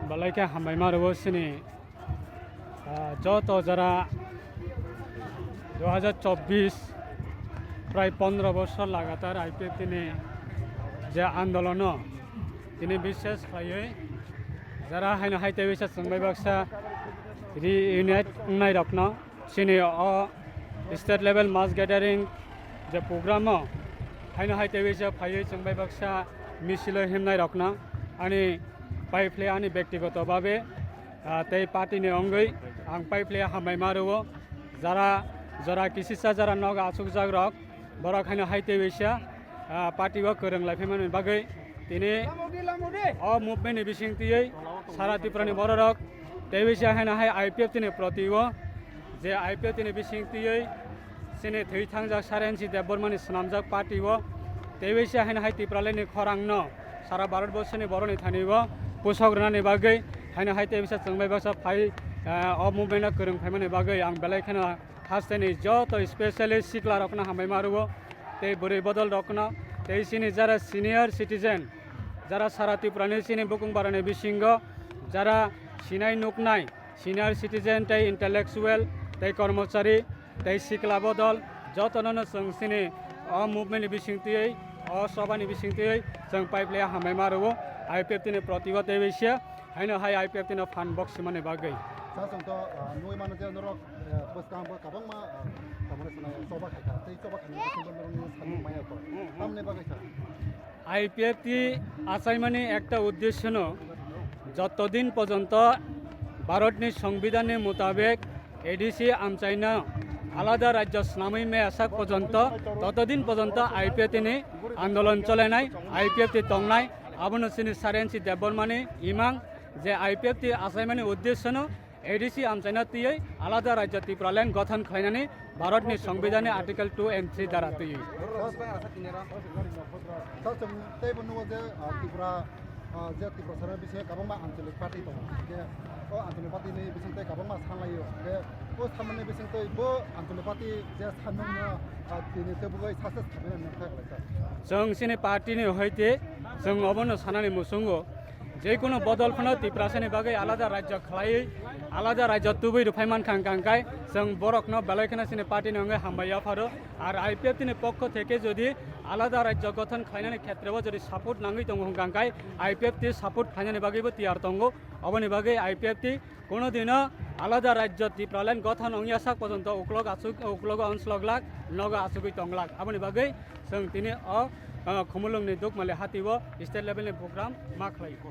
বালাইকে হামাই মারবো সিনি যত যারা 2024 প্রায় 15 বছর লাগাতার আইপিএফ তিনি যে আন্দোলন তিনি বিশেষ খাইয়ে যারা হাইনো হাইতে বিশেষ সংবাই বাক্সা রিইউনাইট নাই রকন সিনি স্টেট লেভেল মাস গ্যাদারিং যে প্রোগ্রাম হাইনো হাইতে বিশেষ ফাইয়ে সংবাই বাক্সা মিছিল হেমনাই রকন आंनि पाइप्ले आंनि व्यक्तिगतभावे तै पार्टीनि अंगै आं पाइप्ले हामबाय मारो जरा जरा किसिसा जरा नग आसुक जाग्रक बरक हाइनो हाइते बिसा पार्टीखौ फोरोंलायफैमानि बागै दिनै मुभमेन्टनि बिसिंथियै सारा त्रिपुरानि बररक तै बिसा हाइनो हाइ आइपिएफ तिनि प्रतिव जे आइपिएफ तिनि बिसिंथियै सिनि थै थांजाक सारेन्सि देबबर्मानि स्नामजाक पार्टीव तै बिसा हाइनो हाइ त्रिपुरालायनि खरांनो सारा भारतवर्षनि बर'नि थानिब पोसावग्रानि बागै हाइनो हाइते बिसा जोंबाय बासा फाइ मुभमेन्टआ फोरोंफायमानि बागै आं बेलायखाना हास्थायनि जत स्पेशली सिख्ला रखना हामबाय मारुबो तै बोरै बदल रखना तै सिनि जारा सिनियर सिटिजेन जारा सारा त्रिपुरानि सिनि बुकुं बारानि बिसिंग जारा सिनाय नुकनाय सिनियर सिटिजेन तै इन्टेलेक्चुएल तै कर्मचारी तै सिख्ला बदल जतननो जों सिनि मुभमेन्टनि बिसिंथियै सभानि बिसिंथियै जों पाइप्ले हामबाय मारुबो आइपिएफ तिनि प्रतिभा तै बिसा हाइनो हाइ आइपिएफ तिनि फान बक्स माने बागै आइपिएफ टी आसाइमानि একটা উদ্দেশ্য ন যতদিন পর্যন্ত ভারতनि সংবিধানের মোতাবেক এডিসি আমচাইনা আলাদা রাজ্য স্নামী মে আসা পর্যন্ত ততদিন পর্যন্ত আইপিএফ তিনি আন্দোলন চলাইনাই আইপিএফ টি তংনাই আবনো সিনি সারেন্সি দেববর্মানি ইমাং যে আইপিএফ টি আসাইমানি উদ্দেশ্য ন एडिसी आमचाइना तियै आलादा राज्य त्रिपुरालायन गठन खालायनानै भारतनि संविधाननि आर्टिकल 2 and 3 द्वारा तियै त्रिपुरा सरकार बिसे गाबंमा आंचलिक पार्टी दं जे आंचलिक पार्टीनि बिसिंथै गाबंमा सानलायो बे साननानै बिसिंथै बो आंचलिक पार्टी जे साननो दिनै तेबुगै सासे थाबैनो नोंथाय जों सिनि पार्टीनि हयते जों अबनो सानानि मुसुंगो जेकुनो बदलखौनो त्रिपुरानि बागै आलादा राज्य खालायै आलादा राज्य तुबै रुफायमान खांखांखाय जों बरकनो बेलायखानासिनि पार्टीनि अनगायै हामबाया फारो आरो आइपिएफनि पक्ष থেকে যদি आलादा राज्य गठन खालायनायनि क्षेत्रआव যদি सापर्ट नाङै दङ हंगांखाय आइपिएफनि सापर्ट खालायनायनि बागैबो तियार दङ अबनि बागै आइपिएफनि কোনো দিনও आलादा राज्य त्रिपुरालायन गठन अंगियासा पर्यन्त उक्लग अनस्लगलाक नग आसुगै तंगलाक अबनि बागै जों दिनै खुमुलुंनि दुख माले हातिबो स्टेट लेभेलनि प्रग्राम मा खालायो